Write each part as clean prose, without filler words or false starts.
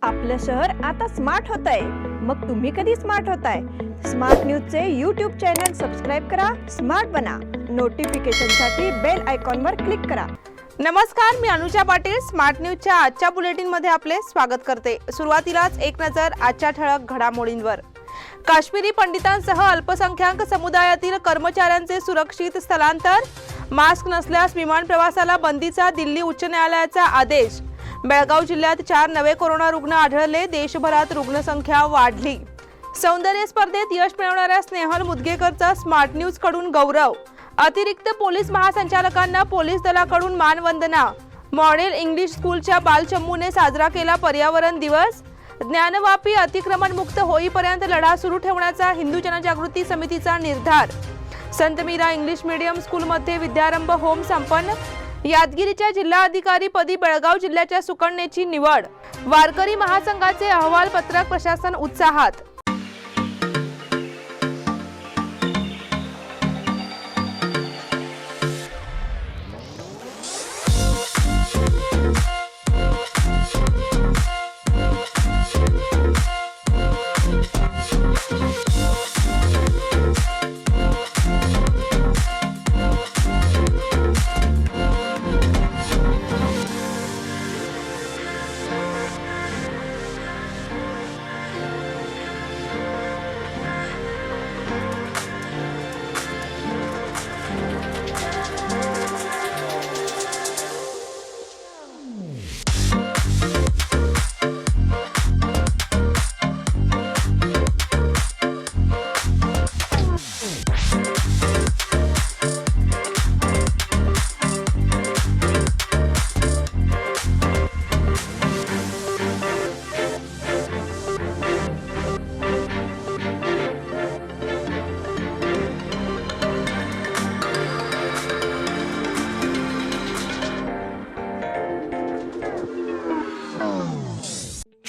आपलं शहर आता स्मार्ट होतंय. मग तुम्ही कधी स्मार्ट होताय? स्मार्ट न्यूजचे यूट्यूब चॅनल सबस्क्राईब करा, स्मार्ट बना. नोटिफिकेशनसाठी बेल आयकॉनवर क्लिक करा. नमस्कार, मी अनुजा पाटील. स्मार्ट न्यूजच्या आजच्या बुलेटिनमध्ये आपले स्वागत करते. सुरुवातीलाच एक नजर आजच्या ठळक घडामोडींवर. काश्मीरी पंडितांसह अल्पसंख्याक समुदायातील कर्मचाऱ्यांचे सुरक्षित स्थलांतर. मास्क नसल्यास विमान प्रवासाला बंदीचा दिल्ली उच्च न्यायालयाचा आदेश. बेळगाव जिल्ह्यात 4 नवे कोरोना रुग्ण आढळले. देशभरात रुग्णसंख्या वाढली. सौंदर्य स्पर्धेत यश मिळवणाऱ्या स्नेहल मुदगेकरचा स्मार्ट न्यूज कडून गौरव. अतिरिक्त पोलीस महासंचालकांना पोलीस दलाकडून मानवंदना. मॉडेल इंग्लिश स्कूलच्या बालचमूने साजरा केला पर्यावरण दिवस. ज्ञानवापी अतिक्रमण मुक्त होईपर्यंत लढा सुरू ठेवण्याचा हिंदू जनजागृती समितीचा निर्धार. संत मीरा इंग्लिश मीडियम स्कूलमध्ये विद्यारंभ होम संपन्न. यादगिरीच्या जिल्हाधिकारी पदी बेळगाव जिल्ह्याच्या सुकन्येची निवड. वारकरी महासंघाचे अहवालपत्रक प्रशासन उत्साहात.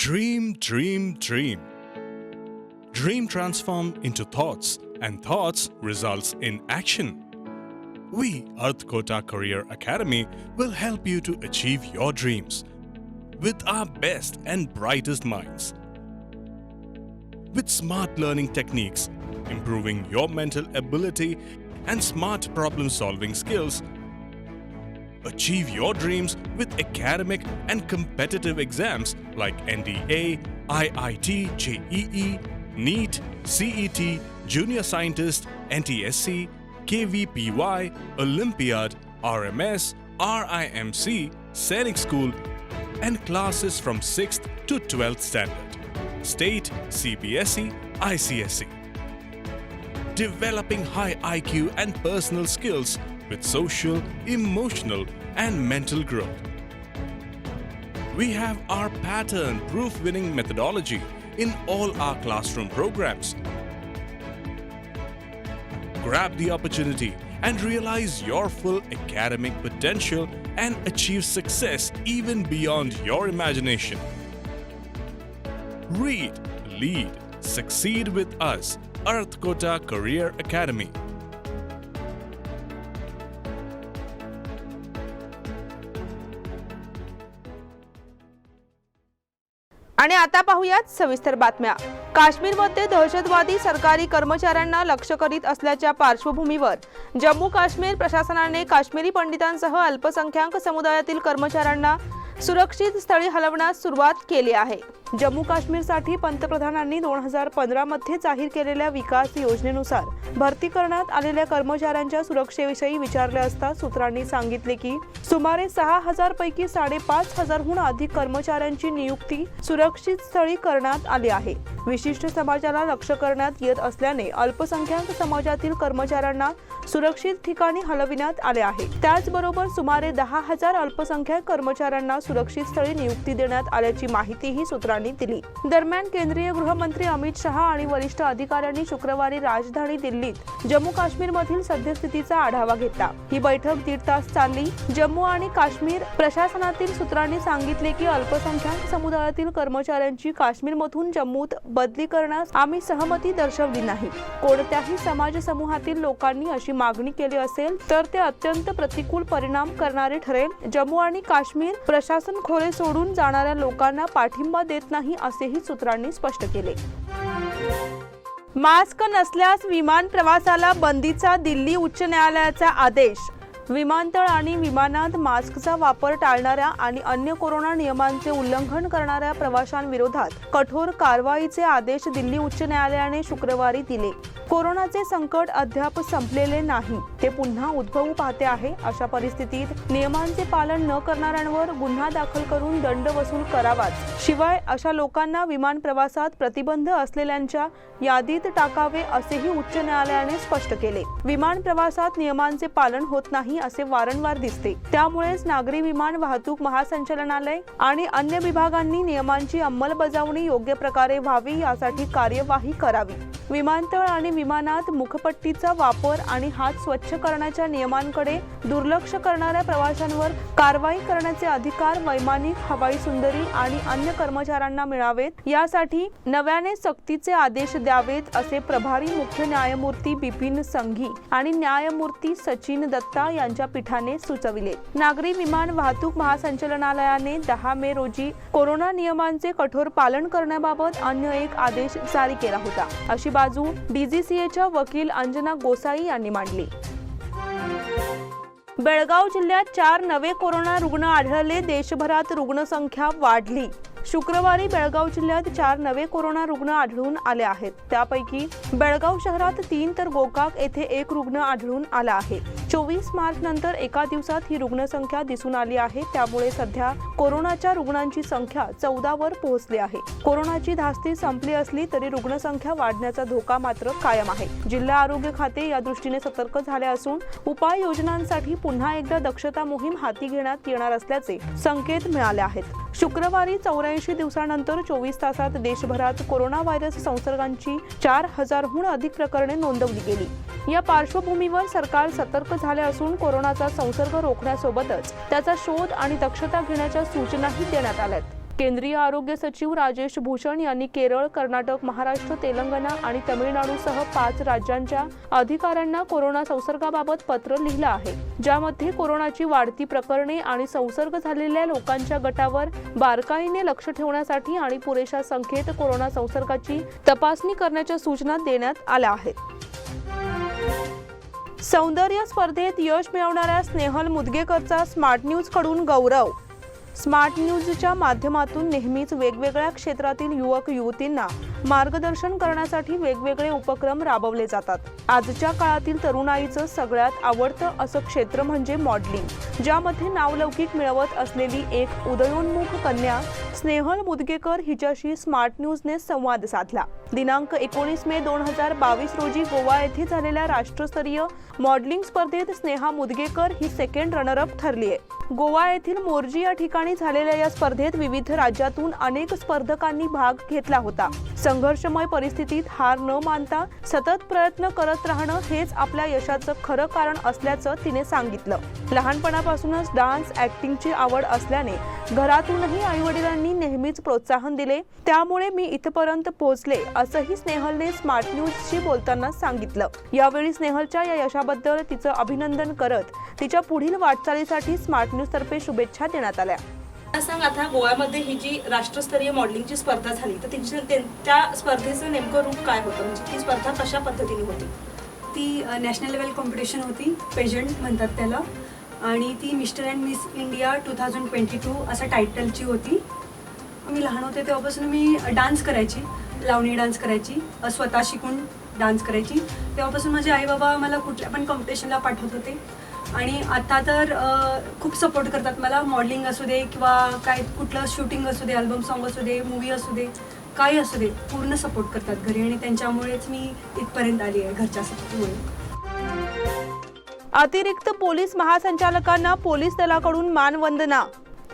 Dream, dream, dream. Dream transformed into thoughts, and thoughts results in action. We, Earth Kota Career Academy, will help you to achieve your dreams with our best and brightest minds. With smart learning techniques, improving your mental ability and smart problem-solving skills, achieve your dreams with academic and competitive exams like NDA, IIT, JEE, NEET, CET, Junior Scientist, NTSC, KVPY, Olympiad, RMS, RIMC, Sainik School, and classes from 6th to 12th standard, state, CBSE, ICSE. Developing high IQ and personal skills with social, emotional, and mental growth. We have our pattern-proof winning methodology in all our classroom programs. Grab the opportunity and realize your full academic potential and achieve success even beyond your imagination. Read, lead, succeed with us, Earth Kota Career Academy. आणि आता पाहूयात सविस्तर बातम्या. काश्मीरमध्ये दहशतवादी सरकारी कर्मचाऱ्यांना लक्ष्य करीत असल्याच्या पार्श्वभूमीवर जम्मू काश्मीर प्रशासनाने काश्मीरी पंडितांसह अल्पसंख्याक समुदायातील कर्मचाऱ्यांना सुरक्षित स्थळी हलवण्यास सुरुवात केली आहे. जम्मू काश्मीरसाठी पंतप्रधानांनी 2015 मध्ये जाहीर केलेल्या विकास योजनेनुसार भरती करण्यात आलेल्या कर्मचाऱ्यांच्या सुरक्षेविषयी विचारले असता सूत्रांनी सांगितले की सुमारे 6000 पैकी 5500हून अधिक कर्मचाऱ्यांची नियुक्ती सुरक्षित स्थळी करण्यात आली आहे. विशिष्ट समाजाला लक्ष्य करण्यात येत असल्याने अल्पसंख्याक समाजातील कर्मचाऱ्यांना सुरक्षित ठिकाणी हलविण्यात आले आहे. त्याचबरोबर सुमारे 10,000 अल्पसंख्याक कर्मचाऱ्यांना सुरक्षित स्थळी नियुक्ती देण्यात आल्याची माहितीही सूत्रांनी दिली. दरम्यान केंद्रीय गृहमंत्री अमित शहा आणि वरिष्ठ अधिकाऱ्यांनी शुक्रवारी राजधानी दिल्लीत जम्मू काश्मीर मधील सद्यस्थितीचा आढावा घेतला. ही बैठक 1.5 तास चालली. जम्मू आणि काश्मीर प्रशासनातील सूत्रांनी सांगितले की अल्पसंख्याक समुदायातील कर्मचाऱ्यांची काश्मीरमधून जम्मूत बदली करण्यास आम्ही सहमती दर्शवली नाही. कोणत्याही समाज समूहातील लोकांनी अशी मागणी केली असेल तर ते अत्यंत प्रतिकूल परिणाम करणारे ठरेल. जम्मू आणि काश्मीर प्रशासन खोरे सोडून जाणाऱ्या लोकांना पाठिंबा देत नाही असेही सूत्रांनी स्पष्ट केले. मास्क नसल्यास विमान प्रवासाला बंदीचा दिल्ली उच्च न्यायालयाचा आदेश. विमानतळ आणि विमानात मास्कचा वापर टाळणाऱ्या आणि अन्य कोरोना नियमांचे उल्लंघन करणाऱ्या प्रवाशांविरोधात कठोर कारवाईचे आदेश दिल्ली उच्च न्यायालयाने शुक्रवारी दिले. कोरोनाचे संकट अद्याप संपलेले नाही, ते पुन्हा उद्भवू पाहते आहे. अशा परिस्थितीत नियमांचे पालन न करणाऱ्यांवर गुन्हा दाखल करून दंड वसूल करावाच. शिवाय अशा लोकांना विमान प्रवासात प्रतिबंध असलेल्यांच्या यादीत टाकावे असेही उच्च न्यायालयाने स्पष्ट केले. विमान प्रवासात नियमांचे पालन होत नाही असे वारंवार दिसते. त्यामुळेच नागरी विमान वाहतूक महासंचालनालय आणि अन्य विभागांनी नियमांची अंमलबजावणी योग्य प्रकारे व्हावी यासाठी कार्यवाही करावी. विमानतळ आणि विमानात मुखपट्टीचा वापर आणि हात स्वच्छ करण्याच्या नियमांकडे दुर्लक्ष करणाऱ्या प्रवाशांवर कारवाई करण्याचे अधिकार वैमानिक, हवाई सुंदरी आणि अन्य कर्मचाऱ्यांना मिळावेत, यासाठी नव्याने सक्तीचे आदेश द्यावेत असे प्रभारी मुख्य न्यायमूर्ती बिपिन संघी आणि न्यायमूर्ती सचिन दत्ता यांच्या पीठाने सुचविले. नागरी विमान वाहतूक महासंचालनालयाने 10 मे रोजी कोरोना नियमांचे कठोर पालन करण्याबाबत अन्य एक आदेश जारी केला होता, अशी बाजू DGCAच्या वकील अंजना गोसाई यांनी मांडली. बेळगाव जिल्ह्यात 4 नवे कोरोना रुग्ण आढळले. देशभरात रुग्णसंख्या वाढली. शुक्रवारी बेळगाव जिल्ह्यात 4 नवे कोरोना रुग्ण आढळून आले आहेत. त्यापैकी बेळगाव शहरात 3 तर गोकाक येथे 1 रुग्ण आढळून आला आहे. 24 मार्च नंतर एका दिवसात ही रुग्णसंख्या दिसून आली आहे. त्यामुळे सध्या कोरोनाच्या रुग्णांची संख्या 14 वर पोहोचली आहे. कोरोनाची धास्ती संपली असली तरी रुग्णसंख्या वाढण्याचा धोका मात्र कायम आहे. जिल्हा आरोग्य खाते या दृष्टीने सतर्क झाले असून उपाययोजनांसाठी पुन्हा एकदा दक्षता मोहीम हाती घेण्यात येणार असल्याचे संकेत मिळाले आहेत. शुक्रवारी 84 दिवसानंतर 24 तासात देशभरात कोरोना व्हायरस संसर्गांची 4000हून अधिक प्रकरणे नोंदवली गेली. या पार्श्वभूमीवर सरकार सतर्क झाले असून कोरोनाचा संसर्ग रोखण्यासोबतच त्याचा शोध आणि दक्षता घेण्याच्या सूचनाही देण्यात आल्यात. केंद्रीय आरोग्य सचिव राजेश भूषण यांनी केरळ, कर्नाटक, महाराष्ट्र, तेलंगणा आणि तमिळनाडूसह 5 राज्यांच्या अधिकाऱ्यांना कोरोना संसर्गाबाबत पत्र लिहिलं आहे, ज्यामध्ये कोरोनाची वाढती प्रकरणे आणि संसर्ग झालेल्या लोकांच्या गटावर बारकाईने लक्ष ठेवण्यासाठी आणि पुरेशा संख्येत कोरोना संसर्गाची तपासणी करण्याच्या सूचना देण्यात आल्या आहेत. सौंदर्य स्पर्धेत यश मिळवणाऱ्या स्नेहल मुदगेकरचा स्मार्ट न्यूज कडून गौरव. स्मार्ट न्यूजच्या माध्यमातून नेहमीच वेगवेगळ्या क्षेत्रातील युवक युवतींना मार्गदर्शन करण्यासाठी वेगवेगळे उपक्रम राबवले जातात. आजच्या काळातील तरुणाईचं सगळ्यात आवडतं असं क्षेत्र म्हणजे मॉडेलिंग, ज्यामध्ये नावलौकिक मिळवत असलेली एक उदयोन्मुख कन्या स्नेहल मुदगेकर हिच्याशी स्मार्ट न्यूजने संवाद साधला. दिनांक 19 मे 2022 रोजी गोवा येथे झालेल्या राष्ट्रस्तरीय मॉडेलिंग स्पर्धेत स्नेहा मुदगेकर ही सेकंड रनरअप ठरली आहे. गोवा येथील मोर्जी या ठिकाणी झालेल्या या स्पर्धेत विविध राज्यातून अनेक स्पर्धकांनी भाग घेतला होता. संघर्षमय परिस्थितीत हार न मानता सतत प्रयत्न करत राहणं हेच आपल्या यशाचं खरं कारण असल्याचं तिने सांगितलं. लहानपणापासूनच डान्स, ऍक्टिंगची आवड असल्याने घरातूनही आईवडिलांनी नेहमीच प्रोत्साहन दिले, त्यामुळे मी इथपर्यंत पोहोचले असंही स्नेहलने स्मार्ट न्यूजशी बोलताना सांगितलं. यावेळी स्नेहलच्या या यशाबद्दल तिचं अभिनंदन करत तिच्या पुढील वाटचालीसाठी स्मार्ट न्यूज तर्फे शुभेच्छा देण्यात आल्या. सांग आता गोव्यामध्ये ही जी राष्ट्रस्तरीय मॉडेलिंगची स्पर्धा झाली तर त्या स्पर्धेचं नेमकं रूप काय होतं, म्हणजे ती स्पर्धा कशा पद्धतीने होती? ती नॅशनल लेवल कॉम्पिटिशन होती, पेजंट म्हणतात त्याला, आणि ती मिस्टर अँड मिस इंडिया 2022 असं टायटलची होती. मी लहान होते तेव्हापासून मी डान्स करायची, लावणी डान्स करायची, स्वतः शिकून डान्स करायची. तेव्हापासून माझे आई बाबा मला कुठल्या पण कॉम्पिटिशनला पाठवत होते आणि आता तर खूप सपोर्ट करतात मला. मॉडेलिंग असू दे किंवा काय कुठलं शूटिंग असू दे, अल्बम सॉन्ग असू दे, मूवी असू दे, काही असू दे, पूर्ण सपोर्ट करतात घरी आणि त्यांच्यामुळेच मी इथपर्यंत आली आहे, घरच्या सपोर्टमुळे. अतिरिक्त पोलीस महासंचालकांना पोलीस दलाकडून मानवंदना.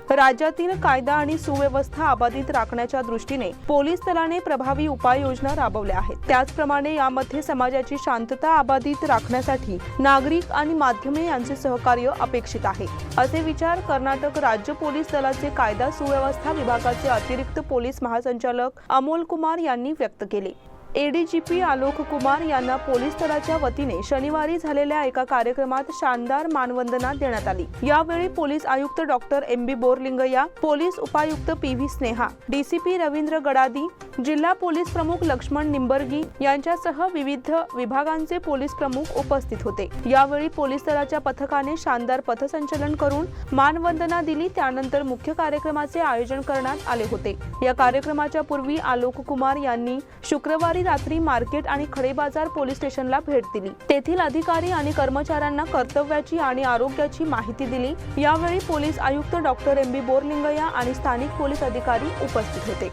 राज्यातील कायदा आणि सुव्यवस्था अबाधित राखण्याच्या दृष्टीने पोलीस दलाने प्रभावी उपाययोजना राबवल्या आहेत. त्याचप्रमाणे यामध्ये समाजाची शांतता अबाधित राखण्यासाठी नागरिक आणि माध्यमे यांचे सहकार्य अपेक्षित आहे, असे विचार कर्नाटक राज्य पोलीस दलाचे कायदा सुव्यवस्था विभागाचे अतिरिक्त पोलीस महासंचालक अमोल कुमार यांनी व्यक्त केले. एडीजीपी आलोक कुमार यांना पोलीस दलाच्या वतीने शनिवारी झालेल्या एका कार्यक्रमात शानदार मानवंदना देण्यात आली। यावेळी पोलीस आयुक्त डॉक्टर एम.बी. बोरलिंगय्या, पोलीस उपायुक्त पी.व्ही. स्नेहा, डीसीपी रवींद्र गडादी, जिल्हा पोलीस प्रमुख लक्ष्मण निंबर्गी यांच्यासह विविध विभागांचे पोलीस प्रमुख उपस्थित होते। यावेळी पोलीस दलाच्या पथकाने शानदार पथसंचलन करून मानवंदना दिली। त्यानंतर मुख्य कार्यक्रमाचे आयोजन करण्यात आले होते। या कार्यक्रमाच्या पूर्वी आलोक कुमार यांनी शुक्रवारी रात्री मार्केट आणि खडेबाजार पोलीस स्टेशनला भेट दिली। तेथील अधिकारी आणि कर्मचाऱ्यांना कर्तव्याची आणि आरोग्याची माहिती दिली। यावेळी पोलीस आयुक्त डॉक्टर एम.बी. बोरलिंगय्या आणि स्थानिक पोलीस अधिकारी उपस्थित होते।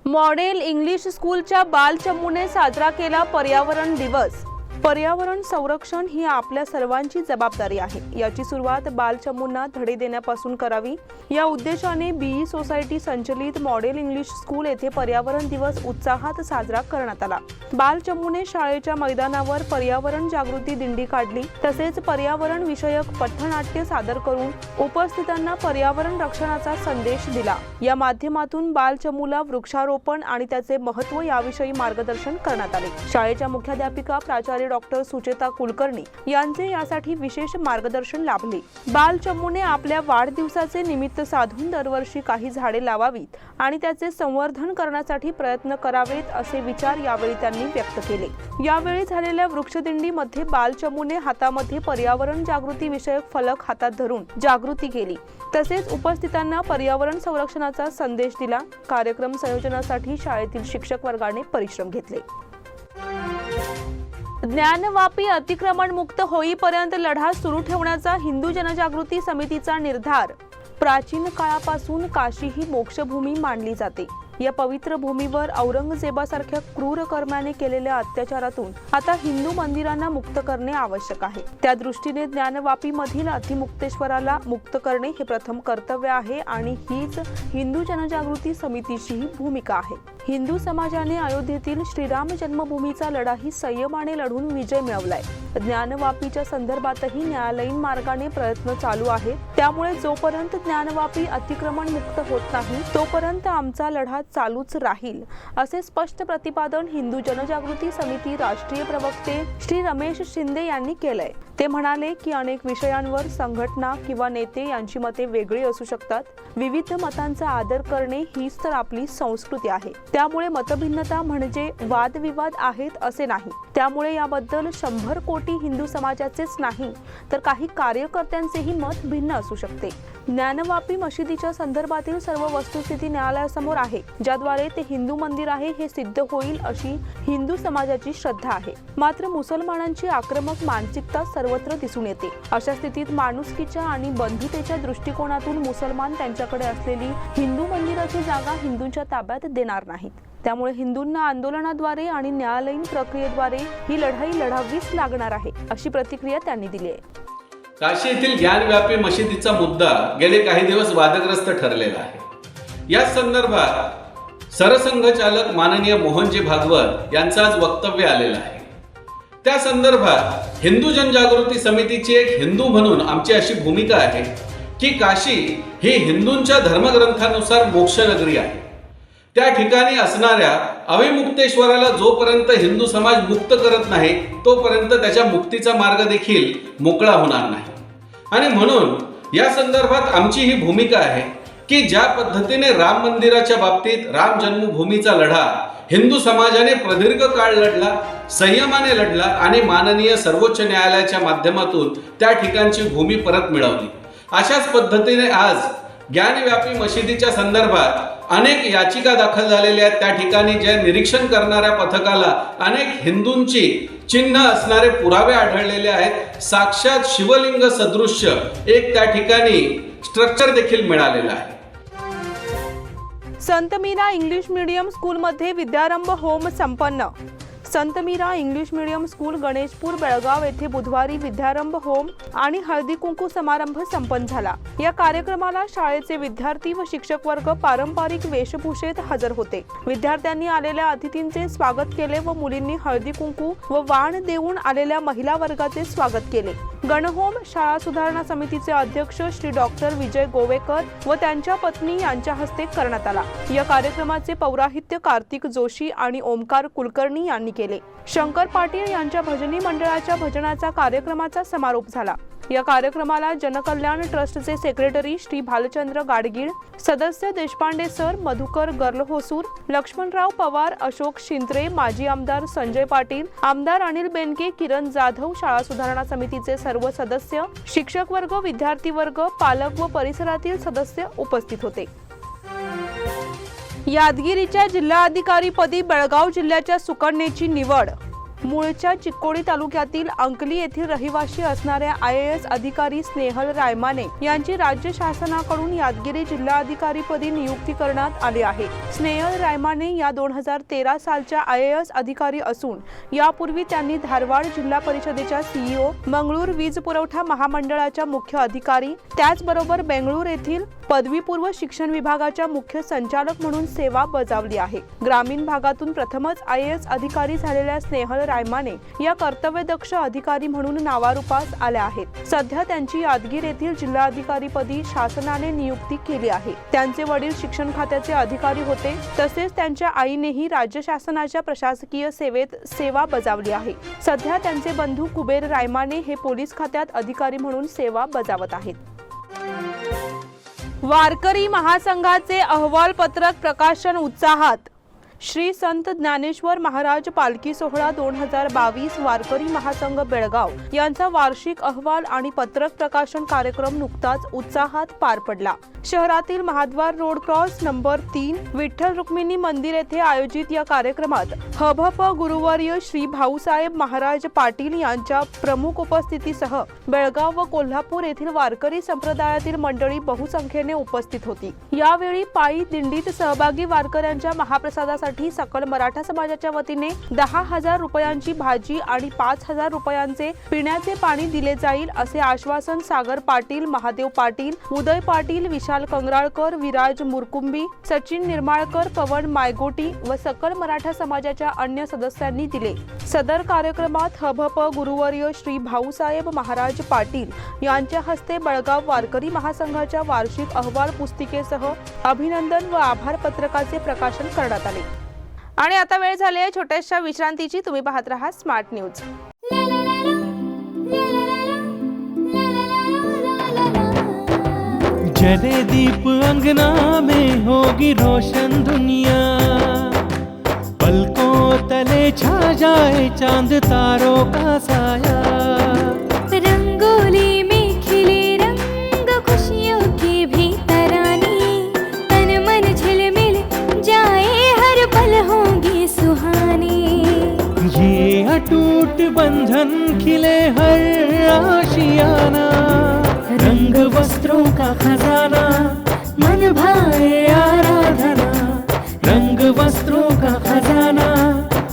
मॉडेल इंग्लिश स्कूलच्या बालचमूने साजरा केला पर्यावरण दिवस। पर्यावरण संरक्षण ही आपल्या सर्वांची जबाबदारी आहे। याची सुरुवात बालचमूंना धडे देण्यापासून करावी। या उद्देशाने बीई सोसायटी संचलित मॉडेल इंग्लिश स्कूल येथे पर्यावरण दिवस उत्साहात साजरा करण्यात आला। बालचमूने शाळेच्या मैदानावर पर्यावरण जागृती दिंडी काढली, तसेच पर्यावरण विषयक पथनाट्य सादर करून उपस्थितांना पर्यावरण रक्षणाचा संदेश दिला। या माध्यमातून बालचमूला वृक्षारोपण आणि त्याचे महत्त्व याविषयी मार्गदर्शन करण्यात आले। शाळेच्या मुख्याध्यापिका प्राचार्य डॉक्टर सुचेता कुलकर्णी यांचे यासाठी विशेष मार्गदर्शन लाभले। बालचमूने आपल्या वाढदिवसाचे निमित्त साधून दरवर्षी काही झाडे लावावीत आणि त्याचे संवर्धन करण्यासाठी प्रयत्न करावेत असे विचार यावेळी त्यांनी व्यक्त केले। यावेळी झालेल्या वृक्षदिंडीमध्ये बालचमूने हातामध्ये पर्यावरण जागृती विषयक फलक हातात धरून जागृती केली, तसेच उपस्थितांना पर्यावरण संरक्षणाचा संदेश दिला। कार्यक्रम संयोजनासाठी शाळेतील शिक्षक वर्गाने परिश्रम घेतले। ज्ञानवापी अतिक्रमण मुक्त होईपर्यंत लढा सुरू ठेवण्याचा हिंदू जनजागृती समितीचा निर्धार। प्राचीन काळापासून काशी ही मोक्षभूमी मानली जाते। या पवित्र भूमीवर औरंगजेबासारख्या क्रूर कर्माने केलेल्या अत्याचारातून आता हिंदू मंदिरांना मुक्त करणे आवश्यक आहे। त्या दृष्टीने ज्ञानवापीमधील अतिमुक्तेश्वराला मुक्त करणे हे प्रथम कर्तव्य आहे आणि हीच हिंदू जनजागृती समितीचीही भूमिका आहे। हिंदू समाजाने अयोध्येतील श्रीराम जन्मभूमीचा लढाही संयमाने लढून विजय मिळवलाय। ज्ञानवापीच्या संदर्भातही न्यायालयीन मार्गाने प्रयत्न चालू आहेत। त्यामुळे जोपर्यंत ज्ञानवापी अतिक्रमण मुक्त होत नाही तोपर्यंत आमचा लढा चालूच राहील, असे स्पष्ट प्रतिपादन हिंदू जनजागृती समिती राष्ट्रीय प्रवक्ते श्री रमेश शिंदे यांनी केलंय। ते म्हणाले की अनेक विषयांवर संघटना किंवा नेते यांची मते वेगळी असू शकतात। विविध मतांचा आदर करणे हीच तर आपली संस्कृती आहे। त्यामुळे मतभिन्नता म्हणजे वादविवाद आहेत असे नाही। त्यामुळे याबद्दल 100 कोटी हिंदू समाजाचेच नाही तर काही कार्यकर्त्यांचेही मत भिन्न असू शकते। ज्ञानवापी मशिदीच्या संदर्भातील सर्व वस्तुस्थिती न्यायालयासमोर आहे, ज्याद्वारे ते हिंदू मंदिर आहे हे सिद्ध होईल अशी हिंदू समाजाची श्रद्धा आहे। मात्र मुसलमानांची आक्रमक मानसिकता सर्वत्र दिसून येते। अशा स्थितीत माणुसकीच्या आणि बंधुतेच्या दृष्टिकोनातून मुसलमान त्यांच्याकडे असलेली हिंदू मंदिराची जागा हिंदूंच्या ताब्यात देणार नाहीत। त्यामुळे हिंदूंना आंदोलनाद्वारे आणि न्यायालयीन प्रक्रियेद्वारे ही लढाई लढावीच लागणार आहे, अशी प्रतिक्रिया त्यांनी दिली आहे। काशी येथील ज्ञानव्यापी मशिदीचा मुद्दा गेले काही दिवस वादग्रस्त ठरलेला आहे। या संदर्भात सरसंघचालक माननीय मोहनजी भागवत यांचं आज वक्तव्य आलेलं आहे। त्या संदर्भात हिंदू जनजागृती समितीची एक हिंदू म्हणून आमची अशी भूमिका आहे की काशी ही हिंदूंच्या धर्मग्रंथानुसार मोक्षनगरी आहे। त्या ठिकाणी असणाऱ्या अविमुक्तेश्वराला जोपर्यंत हिंदू समाज मुक्त करत नाही तोपर्यंत त्याच्या मुक्तीचा मार्ग देखील मोकळा होणार नाही। आणि म्हणून या संदर्भात आमची ही भूमिका आहे की ज्या पद्धतीने राम मंदिराच्या बाबतीत राम जन्मभूमीचा लढा हिंदू समाजाने प्रदीर्घ काळ लढला, संयमाने लढला आणि माननीय सर्वोच्च न्यायालयाच्या माध्यमातून त्या ठिकाणची भूमी परत मिळवली, अशाच पद्धतीने आज ज्ञानव्यापी मशिदीच्या संदर्भात अनेक याचिका दाखल झालेल्या आहेत। त्या ठिकाणी ज्या निरीक्षण करणाऱ्या पथकाला अनेक हिंदूंची चिन्ह असणारे पुरावे आढळलेले आहेत। साक्षात शिवलिंग सदृश्य एक त्या ठिकाणी स्ट्रक्चर देखील मिळालेलं आहे। संत मीरा इंग्लिश मीडियम स्कूलमध्ये विद्यारंभ होम संपन्न। Sant Meera English medium school Ganeshpur Belgaum येथे बुधवारी विद्यारंभ होम आणि हळदी कुंकू समारंभ संपन्न झाला। या कार्यक्रमाला शाळेचे विद्यार्थी व शिक्षक वर्ग पारंपरिक वेशभूषेत हजर होते. विद्यार्थ्यांनी आलेल्या अतिथींचे स्वागत केले व मुलींनी हळदी कुंकू व वाण देऊन आलेल्या महिला वर्गाचे स्वागत केले. गणहोम शाळा सुधारणा समितीचे अध्यक्ष श्री डॉक्टर विजय गोवेकर व त्यांच्या पत्नी यांच्या हस्ते करण्यात आला. या कार्यक्रमाचे पौराहित्य कार्तिक जोशी आणि ओमकार कुलकर्णी यांनी केले. शंकर पाटील यांच्या भजनी मंडळाच्या भजनाचा कार्यक्रमाचा समारोप झाला. या कार्यक्रमाला जनकल्याण ट्रस्टचे सेक्रेटरी श्री भालचंद्र गाडगीळ, सदस्य देशपांडे सर, मधुकर गर्लहोसूर, लक्ष्मणराव पवार, अशोक शिंत्रे, माजी आमदार संजय पाटील, आमदार अनिल बेनके, किरण जाधव, शाळा सुधारणा समितीचे सर्व सदस्य, शिक्षक वर्ग, विद्यार्थी वर्ग, पालक व परिसरातील सदस्य उपस्थित होते. यादगिरीच्या जिल्हाधिकारीपदी बेळगाव जिल्ह्याच्या सुकन्येची निवड. मूळच्या चिक्कोडी तालुक्यातील अंकली येथील रहिवासी असणाऱ्या IAS अधिकारी स्नेहल रायमाने यांची राज्य शासनाकडून यादगिरी जिल्हाधिकारीपदी नियुक्ती करण्यात आली आहे. स्नेहल रायमाने या 2013 सालच्या IAS अधिकारी असून यापूर्वी त्यांनी धारवाड जिल्हा परिषदेच्या CEO, मंगळूर वीज पुरवठा महामंडळाच्या मुख्य अधिकारी, त्याचबरोबर बेंगळूर येथील पदवीपूर्व शिक्षण विभागाच्या मुख्य संचालक म्हणून सेवा बजावली आहे. ग्रामीण भागातून प्रथमच IAS अधिकारी झालेल्या स्नेहल रायमाने या कर्तव्यदक्ष अधिकारी म्हणून नावारूपास आल्या आहेत. सध्या त्यांची यादगीर येथील जिल्हाधिकारीपदी शासनाने नियुक्ती केली आहे. त्यांचे वडील शिक्षण खात्याचे अधिकारी होते, तसेच त्यांच्या आईनेही राज्य शासनाच्या प्रशासकीय सेवेत सेवा बजावली आहे. सध्या त्यांचे बंधू कुबेर रायमाने हे पोलीस खात्यात अधिकारी म्हणून सेवा बजावत आहेत. वारकरी महासंघाचे अहवालपत्रक प्रकाशन उत्साहात. श्री संत ज्ञानेश्वर महाराज पालखी सोहळा 2022 वारकरी महासंघ बेळगाव यांचा वार्षिक अहवाल आणि पत्रक प्रकाशन कार्यक्रम नुकताच उत्साहात पार पडला. शहरातील Mahadwar road cross number 3 Vitthal Rukmini मंदिर येथे आयोजित या कार्यक्रमात हभप गुरुवर्य श्री भाऊसाहेब महाराज पाटील यांच्या प्रमुख उपस्थितीसह बेळगाव व कोल्हापूर येथील वारकरी संप्रदायातील मंडळी बहुसंख्येने उपस्थित होती. यावेळी पायी दिंडीत सहभागी वारकऱ्यांच्या महाप्रसादासाठी सकल मराठा समाजाच्या वतीने 10,000 रुपयांची भाजी आणि 5,000 रुपयांचे पिण्याचे पाणी दिले जाईल असे आश्वासन सागर पाटील, महादेव पाटील, उदय पाटील, विशाल कंगराळकर, विराज मुरकुंबी, सचिन निर्माळकर, पवन मायगोटी व सकल मराठा समाजाच्या अन्य सदस्यांनी दिले. सदर कार्यक्रमात हभप गुरुवर्य श्री भाऊसाहेब महाराज पाटील यांच्या हस्ते बेळगाव वारकरी महासंघाच्या वार्षिक अहवाल पुस्तिकेसह अभिनंदन व आभार पत्रकाचे प्रकाशन करण्यात आले. आणि आता वेळ झाली आहे छोट्याशा विश्रांतीची. तुम्ही पाहत रहा स्मार्ट न्यूज. जले दीप अंगना में होगी रोशन दुनिया, पलकों तले छा जाए चांद तारों का साया, रंगोली में खिले रंग खुशियों की भी तरानी, तन मन झिलमिल जाए हर पल होंगी सुहानी, ये अटूट बंधन खिले हर आशियाना, रंग वस्त्रों का खजाना मन भाए आराधना, रंग वस्त्रों का खजाना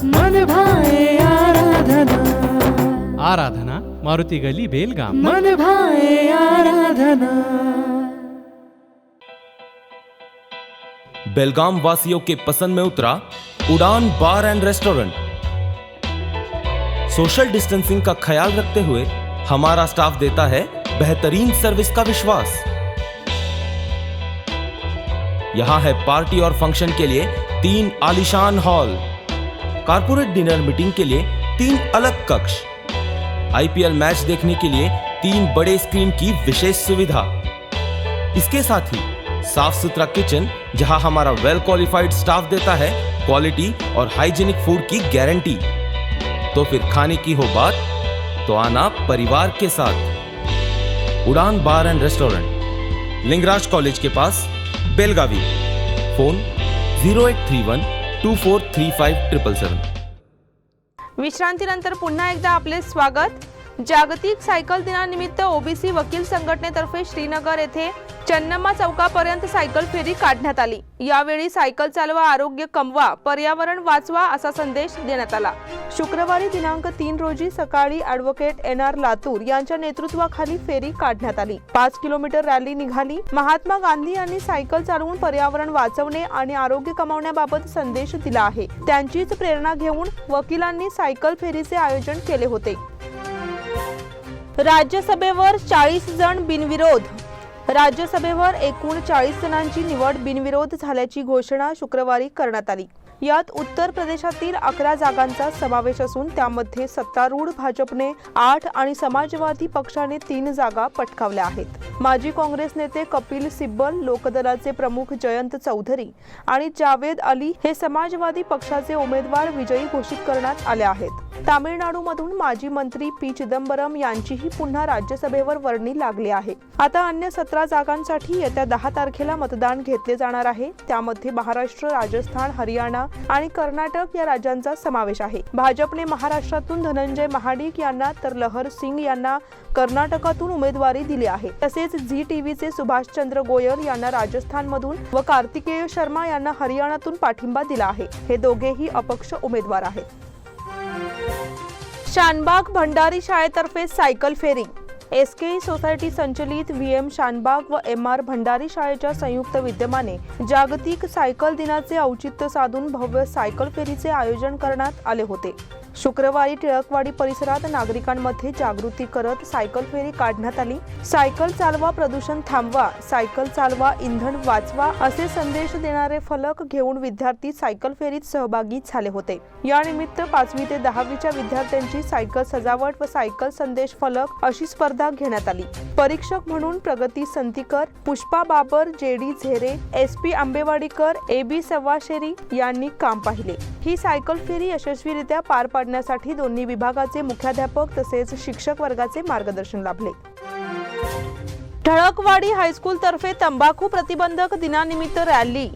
मन भाए आराधना, आराधना मारुति गली बेलगाम, मन भाए आराधना। बेलगाम वासियों के पसंद में उतरा उड़ान बार एंड रेस्टोरेंट। सोशल डिस्टेंसिंग का ख्याल रखते हुए हमारा स्टाफ देता है बेहतरीन सर्विस का विश्वास। यहां है पार्टी और फंक्शन के लिए 3 आलीशान हॉल, कारपोरेट डिनर मीटिंग के लिए 3 अलग कक्ष, IPL मैच देखने के लिए 3 बड़े स्क्रीन की विशेष सुविधा। इसके साथ ही साफ सुथरा किचन जहां हमारा वेल क्वालिफाइड स्टाफ देता है क्वालिटी और हाइजीनिक फूड की गारंटी। तो फिर खाने की हो बात तो आना परिवार के साथ। उड़ान बार एंड रेस्टोरेंट, लिंगराज कॉलेज के पास, बेलगावी। फोन 0831 2435 विश्रांतीनंतर पुन्हा एकदा आपले स्वागत. जागतिक सायकल दिनानिमित्त OBC वकील संघटनेतर्फे श्रीनगर येथे चन्नम्मा चौकापर्यंत सायकल फेरी काढण्यात आली। यावेळी सायकल चालवा, आरोग्य कमवा, पर्यावरण वाचवा असा संदेश देण्यात आला। शुक्रवारी दिनांक 3 रोजी सकाळी ॲडव्होकेट NR लातूर यांच्या नेतृत्वाखाली फेरी काढण्यात आली। 5 किलोमीटर रॅली निघाली। महात्मा गांधी यांनी सायकल चालवून पर्यावरण वाचवणे आणि आरोग्य कमावण्याबाबत संदेश दिला आहे। त्यांचीच प्रेरणा घेऊन वकिलांनी सायकल फेरीचे आयोजन केले होते। राज्यसभेवर 40 जण बिनविरोध। राज्यसभेवर एकूण 40 जणांची निवड बिनविरोध झाल्याची घोषणा शुक्रवारी करण्यात आली। यात उत्तर प्रदेशातील 11 जागांचा समावेश असून त्यामध्ये सत्तारूढ भाजपने 8 आणि समाजवादी पक्षाने 3 जागा पटकावल्या आहेत। माजी काँग्रेस नेते कपिल सिब्बल, लोकदलाचे प्रमुख जयंत चौधरी आणि जावेद अली हे समाजवादी पक्षाचे उमेदवार विजयी घोषित करण्यात आले आहेत। तामिळनाडूमधून माजी मंत्री पी चिदंबरम यांचीही पुन्हा राज्यसभेवर वर्णी लागली आहे। आता अन्य 17 जागांसाठी येत्या 10 तारखेला मतदान घेतले जाणार आहे। त्यामध्ये महाराष्ट्र, राजस्थान, हरियाणा आणि कर्नाटक या राज्यांचा समावेश आहे। भाजपने महाराष्ट्रातून धनंजय महाडिक यांना तर लहर सिंग यांना कर्नाटकातून उमेदवारी दिली आहे। तसेच झी टीव्हीचे सुभाषचंद्र गोयल यांना राजस्थानमधून व कार्तिकेय शर्मा यांना हरियाणातून पाठिंबा दिला आहे। हे दोघेही अपक्ष उमेदवार आहेत। शानबाग भंडारी शाळेतर्फे सायकल फेरी। SKE सोसायटी संचलित VM शानबाग व MR भंडारी शाळेच्या संयुक्त विद्यमाने जागतिक सायकल दिनाचे औचित्य साधून भव्य सायकल फेरीचे आयोजन करण्यात आले होते। शुक्रवारी टिळकवाडी परिसरात नागरिकांमध्ये जागृती करत सायकल फेरी काढण्यात आली। सायकल चालवा, प्रदूषण थांबवा, सायकल चालवा, इंधन वाचवा असे संदेश देणारे फलक घेऊन विद्यार्थी सायकल फेरीत सहभागी झाले होते। यानिमित्त 5वी ते 10वीच्या विद्यार्थ्यांची सायकल सजावट व सायकल संदेश फलक अशी स्पर्धा घेण्यात आली। परीक्षक म्हणून प्रगती संतीकर, Pushpa Babar, JD झेरे, SP आंबेवाडीकर, AB सव्वाशेरी यांनी काम पाहिले। ही सायकल फेरी यशस्वीरित्या पार पाडण्यासाठी दोन्ही विभागाचे मुख्याध्यापक तसेच शिक्षक वर्गाचे मार्गदर्शन लाभले। ठळकवाडी हायस्कूल तर्फे तंबाखू प्रतिबंधक दिनानिमित्त रॅली।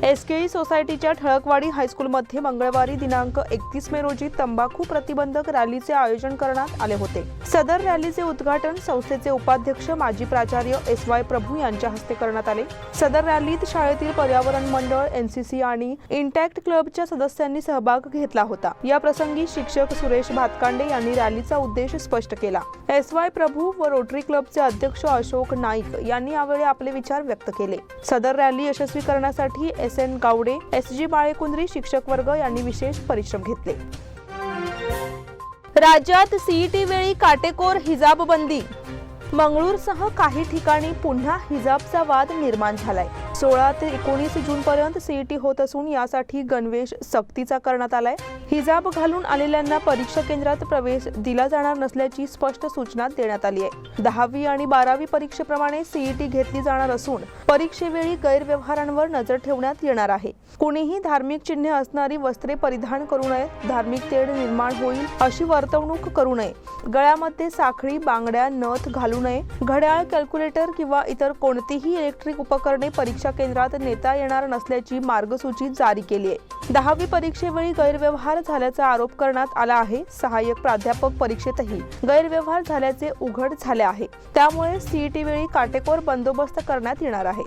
SKE सोसायटीच्या ठळकवाडी हायस्कूलमध्ये मंगळवारी दिनांक 31 मे रोजी तंबाखू प्रतिबंधक रॅलीचे आयोजन करण्यात आले होते। सदर रॅलीचे उद्घाटन संस्थेचे उपाध्यक्ष माजी प्राचार्य SY प्रभू यांच्या हस्ते करण्यात आले। सदर रॅलीत शाळेतील पर्यावरण मंडळ, NCC आणि इंटॅक्ट क्लबच्या सदस्यांनी सहभाग घेतला होता। या प्रसंगी शिक्षक सुरेश भातकांडे यांनी रॅलीचा उद्देश स्पष्ट केला। SY प्रभू व रोटरी क्लबचे अध्यक्ष अशोक नाईक यांनी यावेळी आपले विचार व्यक्त केले। सदर रॅली यशस्वी करण्यासाठी SN गावडे, SG बाळेकुंद्री शिक्षक वर्ग यांनी विशेष परिश्रम घेतले। राज्यात CET वेळी काटेकोर हिजाब बंदी। मंगळूरसह काही ठिकाणी पुन्हा हिजाबचा वाद निर्माण झालाय। 16 ते 19 जून पर्यंत CET होत असून यासाठी गणवेश सक्तीचा करण्यात आलाय। हिजाब घालून आलेल्यांना परीक्षा केंद्रात प्रवेश दिला जाणार नसल्याची स्पष्ट सूचना देण्यात आली आहे। 10वी आणि 12वी परीक्षेप्रमाणे CET घेतली जाणार असून परीक्षेवेळी गैरव्यवहारांवर नजर ठेवण्यात येणार आहे। कोणीही धार्मिक चिन्हे असणारी वस्त्रे परिधान करू नयेत, धार्मिक तेढ निर्माण होईल अशी वर्तवणूक करू नये, गळ्यामध्ये साखळी, बांगड्या, नथ घालू नये, घड्याळ, कॅल्क्युलेटर किंवा इतर कोणतीही इलेक्ट्रिक उपकरणे परीक्षा केंद्रात नेता येणार नसल्याची मार्गसूची जारी केली आहे। 10वी परीक्षेवेळी गैरव्यवहार झाल्याचा आरोप करण्यात आला आहे। सहाय्यक प्राध्यापक परीक्षेतही गैरव्यवहार झाल्याचे उघड झाले आहे। त्यामुळे CET वेळी काटेकोर बंदोबस्त करण्यात येणार आहे।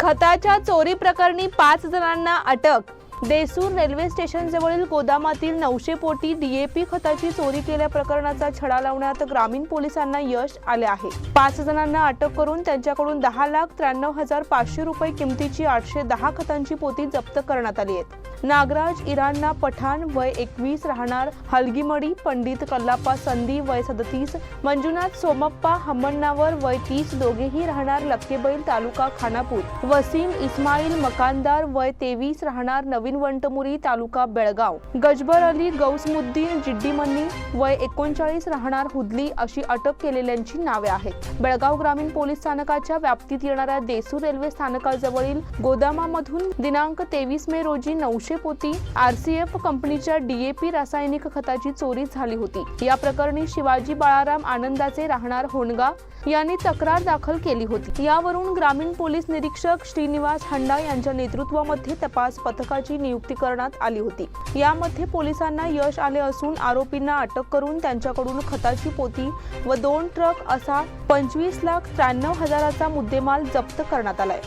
खताच्या चोरी प्रकरणी 5 जणांना अटक। देसूर रेल्वे स्टेशन जवळील गोदामातील 900 पोटी DAP खताची चोरी केल्या प्रकरणाचा छडा लावण्यात ग्रामीण पोलिसांना यश आले आहे। 5 जणांना अटक करून त्यांच्याकडून 10,93,500 रुपये किमतीची 810 खतांची पोती जप्त करण्यात आली आहेत। नागराज इराणा पठाण वय 21 राहणार हलगीमडी, पंडित कल्लाप्पा संधी वय 37, मंजुनाथ सोमप्पा हम्मण्णावर वय 30 दोघेही राहणार लक्केबैल तालुका खानापूर, वसीम इस्माईल मकानदार वय 23 राहणार नवीन वंटमुरी तालुका बेळगाव, गजबर अली गौसमुद्दीन जिड्डीमन्नी वय 39 राहणार हुदली अशी अटक केलेल्यांची नावे आहेत। बेळगाव ग्रामीण पोलीस स्थानकाच्या व्याप्तीत येणाऱ्या देसूर रेल्वे स्थानकाजवळील गोदामामधून दिनांक 23 मे रोजी 900 पोती RCF कंपनीच्या DAP रासायनिक खताची चोरी झाली होती। या प्रकरणी शिवाजी बाळाराम आनंदाचे राहणार होनगा यांनी तक्रार दाखल केली होती। यावरून ग्रामीण पोलीस निरीक्षक श्रीनिवास हंडा यांच्या नेतृत्वामध्ये तपास पथकाची यांची नियुक्ती करण्यात आली होती। यामध्ये पोलिसांना यश आले असून आरोपींना अटक करून त्यांच्याकडून खताची पोती व 2 ट्रक असा 25,93,000चा मुद्देमाल जप्त करण्यात आलाय।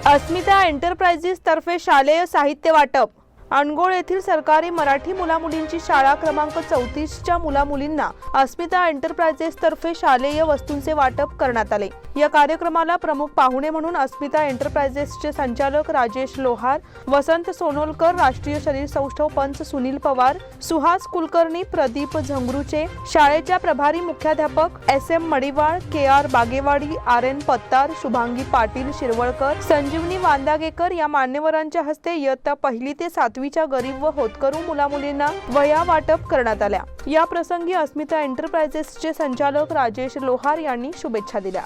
अस्मिता एंटरप्राइजेस तर्फे शालेय साहित्य वाटप। अनगोळ येथील सरकारी मराठी मुलामुलींची शाळा क्रमांक 34च्या मुलामुलींना अस्मिता एंटरप्राइजेस तर्फे शालेय वस्तूंचे वाटप करण्यात आले। या कार्यक्रमाला प्रमुख पाहुणे म्हणून अस्मिता एंटरप्राइजेसचे संचालक राजेश लोहार, वसंत सोनोलकर, राष्ट्रीय शरीर सौष्ठव पंच सुनील पवार, सुहास कुलकर्णी, प्रदीप झंगरूचे, शाळेच्या प्रभारी मुख्याध्यापक SM Madiwal, KR Bagewadi, RN पत्तार, शुभांगी पाटील शिरवळकर, संजीवनी वांदागेकर या मान्यवरांच्या हस्ते इयत्ता 1ली ते 7वीच्या गरीब व होतकरू मुलामुलींना वह्या वाटप करण्यात आल्या। या प्रसंगी अस्मिता एंटरप्राइजेसचे संचालक राजेश लोहार यांनी शुभेच्छा दिल्या।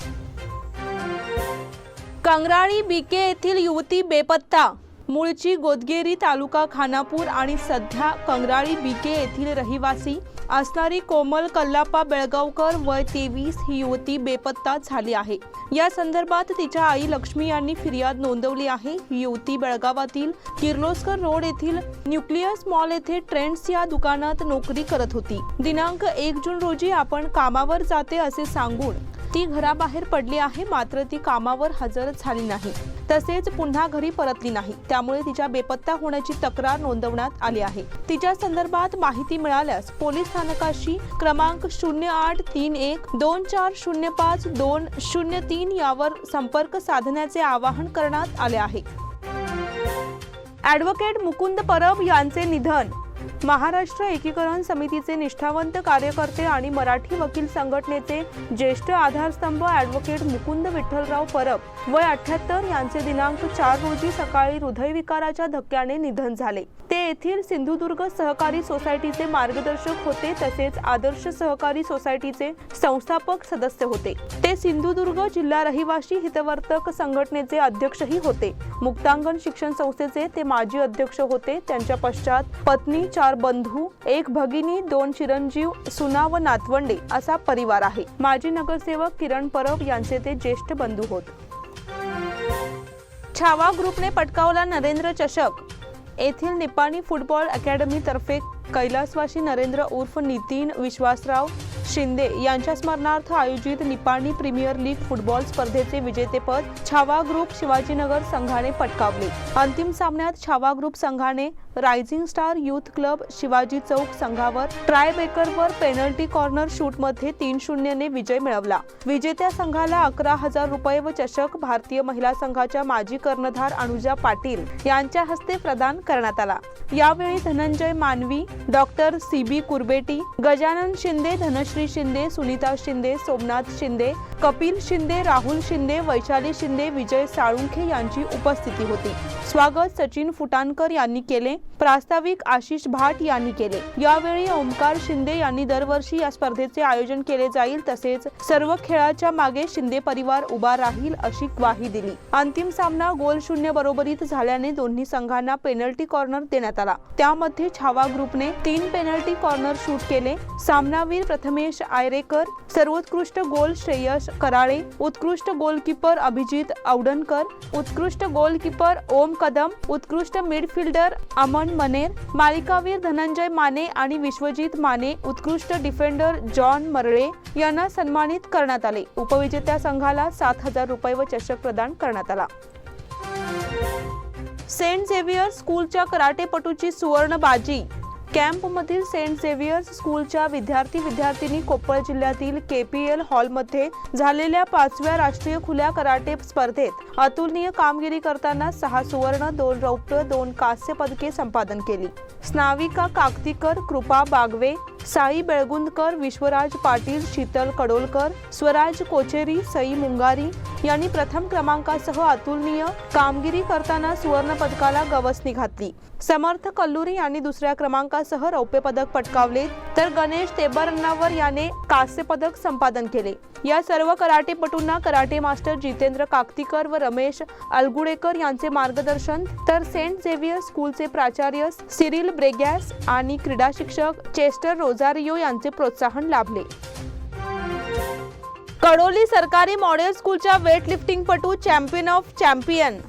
कंगराळी BK येथील युवती बेपत्ता। मूळची गोदगेरी तालुका खानापूर आणि सध्या कंगराळी BK येथील रहिवासी असणारी कोमल कल्लापा बेळगावकर वय 23 ही युवती बेपत्ता झाली आहे। या संदर्भात तिच्या आई लक्ष्मी यांनी फिर्याद नोंदवली आहे। ही युवती बेळगावातील किर्लोस्कर रोड येथील न्यूक्लियस मॉल येथे ट्रेंड्स या दुकानात नोकरी करत होती। दिनांक 1 जून रोजी आपण कामावर जाते असे सांगून ती घराबाहेर पडली आहे, मात्र ती कामावर हजर झाली नाही, तसेच पुन्हा घरी परतली नाही। त्यामुळे तिच्या बेपत्ता होण्याची तक्रार नोंदवण्यात आली आहे। तिच्या संदर्भात माहिती मिळाल्यास पोलीस स्थानकाशी क्रमांक 08312405-203 यावर संपर्क साधण्याचे आवाहन करण्यात आले आहे। ॲडव्होकेट मुकुंद परब यांचे निधन। महाराष्ट्र एकीकरण समितीचे निष्ठावंत कार्यकर्ते आणि मराठी वकील संघटनेचे ज्येष्ठ आधारस्तंभ ॲडव्होकेट मुकुंद विठ्ठलराव परब वय 78 यांचे दिनांक 4 रोजी सकाळी हृदयविकाराच्या धक्क्याने निधन झाले। ते येथील सिंधुदुर्ग सहकारी सोसायटीचे मार्गदर्शक होते, तसेच आदर्श सहकारी सोसायटीचे संस्थापक सदस्य होते। ते सिंधुदुर्ग जिल्हा रहिवासी हितवर्तक संघटनेचे अध्यक्षही होते। मुक्तांगण शिक्षण संस्थेचे ते माजी अध्यक्ष होते। त्यांच्या पश्चात पत्नी, 4 बंधू, 1 भगिनी, 2 चिरंजीव, सुना व नातवंडे असा परिवार आहे। माजी नगरसेवक किरण परब यांचे ते ज्येष्ठ बंधू होत। छावा ग्रुपने पटकावला नरेंद्र चषक। येथील निपाणी फुटबॉल अकॅडमी तर्फे कैलासवासी नरेंद्र उर्फ नितीन विश्वासराव शिंदे यांच्या स्मरणार्थ आयोजित निपाणी प्रीमियर लीग फुटबॉल स्पर्धेचे विजेतेपद छावा ग्रुप शिवाजीनगर संघाने पटकावले। अंतिम सामन्यात छावा ग्रुप संघाने rising star youth club Shivaji Chowk संघावर ट्रायबेकरवर पेनल्टी कॉर्नर शूटमध्ये 3-0 ने विजय मिळवला। विजेत्या संघाला 11,000 रुपये व चषक भारतीय महिला संघाच्या माजी कर्णधार अनुजा पाटील यांच्या हस्ते प्रदान करण्यात आला। यावेळी धनंजय मानवी, डॉक्टर CB कुरबेटी, गजानन शिंदे, धनश्री शिंदे, सुनीता शिंदे, सोमनाथ शिंदे, कपिल शिंदे, राहुल शिंदे, वैशाली शिंदे, विजय साळुंखे यांची उपस्थिती होती। स्वागत सचिन फुटाणकर यांनी केले। प्रास्ताविक आशिष भाट यांनी केले। यावेळी ओमकार शिंदे यांनी दरवर्षी या स्पर्धेचे आयोजन केले जाईल, तसेच सर्व खेळाच्या मागे शिंदे परिवार उभा राहील अशी ग्वाही दिली। अंतिम सामना गोल 0 बरोबरीत झाल्याने दोन्ही संघांना पेनल्टी कॉर्नर देण्यात आला। त्यामध्ये छावा ग्रुपने 3 पेनल्टी कॉर्नर शूट केले। सामनावीर प्रथमेश आयरेकर, सर्वोत्कृष्ट गोल श्रेयस कराळे, उत्कृष्ट गोलकीपर अभिजित औडणकर, उत्कृष्ट गोलकीपर ओम कदम, उत्कृष्ट मिडफिल्डर अमन मनेर, मालिकावीर धनंजय माने आणि विश्वजित माने, उत्कृष्ट डिफेंडर जॉन मरळे यांना सन्मानित करण्यात आले। उपविजेत्या संघाला 7,000 रुपये व चषक प्रदान करण्यात आला। सेंट झेवियर्स स्कूलच्या कराटेपटूची सुवर्ण बाजी। कॅम्पमधील सेंट झेवियर्स स्कूलच्या विद्यार्थी-विद्यार्थिनी कोप्पळ जिल्ह्यातील KPL हॉलमध्ये झालेल्या 5व्या राष्ट्रीय खुल्या कराटे स्पर्धेत अतुलनीय कामगिरी करताना 6 सुवर्ण, 2 रौप्य, 2 कांस्य पदके संपादन केली। स्नाविका काकतीकर, कृपा बागवे, साई बेळगुंदकर, विश्वराज पाटील, शीतल कडोलकर, स्वराज कोचेरी, सई मुंगारी यांनी प्रथम क्रमांकासह अतुलनीय कामगिरी करताना सुवर्ण पदकाला गवसणी घातली। समर्थ कल्लुरी यांनी दुसऱ्या क्रमांकासह रौप्य पदक पटकावले, तर गणेश तेबरन्नावर याने कांस्य पदक संपादन केले। या सर्व कराटेपटूंना कराटे मास्टर जितेंद्र काकतीकर व रमेश अलगुडेकर यांचे मार्गदर्शन, तर सेंट झेवियर स्कूलचे प्राचार्य सिरिल ब्रेगॅस आणि क्रीडा शिक्षक चेस्टर रोजारियो यांचे प्रोत्साहन लाभले। कडोली सरकारी मॉडेल स्कूलच्या वेटलिफ्टिंगपटू चॅम्पियन ऑफ चॅम्पियन।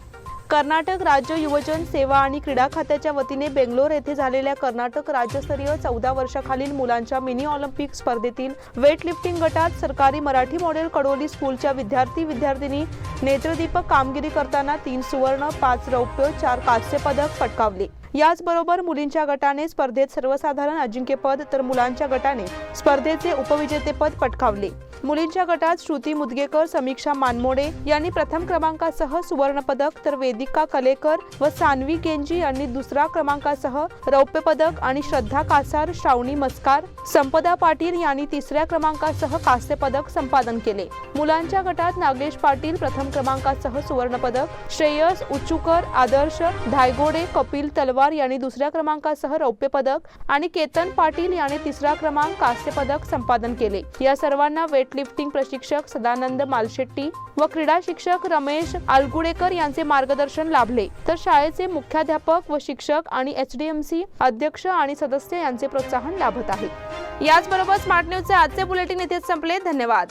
कर्नाटक राज्य युवजन सेवा आणि क्रीडा खात्याच्या वतीने बेंगलोर येथे झालेल्या कर्नाटक राज्यस्तरीय 14 वर्षाखालील मुलांच्या मिनी ऑलिम्पिक स्पर्धेतील वेट लिफ्टिंग गटात सरकारी मराठी मॉडेल कडोली स्कूलच्या विद्यार्थी-विद्यार्थिनी नेत्रदीपक कामगिरी करताना 3 सुवर्ण, 5 रौप्य, 4 कांस्य पदक पटकावले। याचबरोबर मुलींच्या गटाने स्पर्धेत सर्वसाधारण अजिंक्यपद तर मुलांच्या गटाने स्पर्धेचे उपविजेतेपद पटकावले। मुलींच्या गटात श्रुती मुदगेकर, समीक्षा मानमोडे यांनी प्रथम क्रमांकासह सुवर्ण पदक तर वेदिका कलेकर व सान्वी गेंजी यांनी दुसरा क्रमांकासह रौप्य पदक आणि श्रद्धा कासार, श्रावणी मस्कार, संपदा पाटील यांनी तिसऱ्या क्रमांकासह कांस्य पदक संपादन केले। मुलांच्या गटात नागेश पाटील प्रथम क्रमांकासह सुवर्ण पदक, श्रेयस उच्चुकर, आदर्श धायगोडे, कपिल तलवार यांनी दुसऱ्या क्रमांकासह रौप्य पदक आणि केतन पाटील यांनी तिसरा क्रमांक कांस्य पदक संपादन केले। या सर्वांना वेट लिफ्टिंग प्रशिक्षक सदानंद मालशेट्टी व क्रीडा शिक्षक रमेश आलगुडेकर यांचे मार्गदर्शन लाभले, तर शाळेचे मुख्याध्यापक व शिक्षक आणि HDMC अध्यक्ष आणि सदस्य यांचे प्रोत्साहन लाभत आहे। याचबरोबर स्मार्ट न्यूजचे आजचे बुलेटिन इथेच संपले। धन्यवाद।